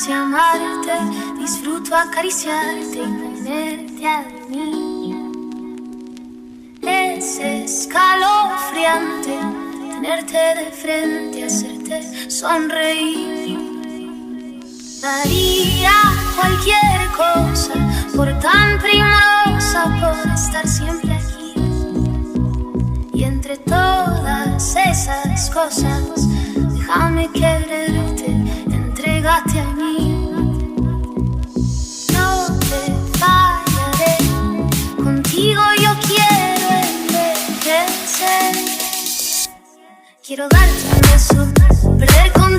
sé amarte, disfruto acariciarte y tenerte a mí. Es escalofriante tenerte de frente, hacerte sonreír. Daría cualquier cosa por tan primorosa, por estar siempre aquí. Y entre todas esas cosas, déjame quererte, entrégate a mí. No te fallaré, contigo yo quiero envejecer. Quiero darte un beso, perder con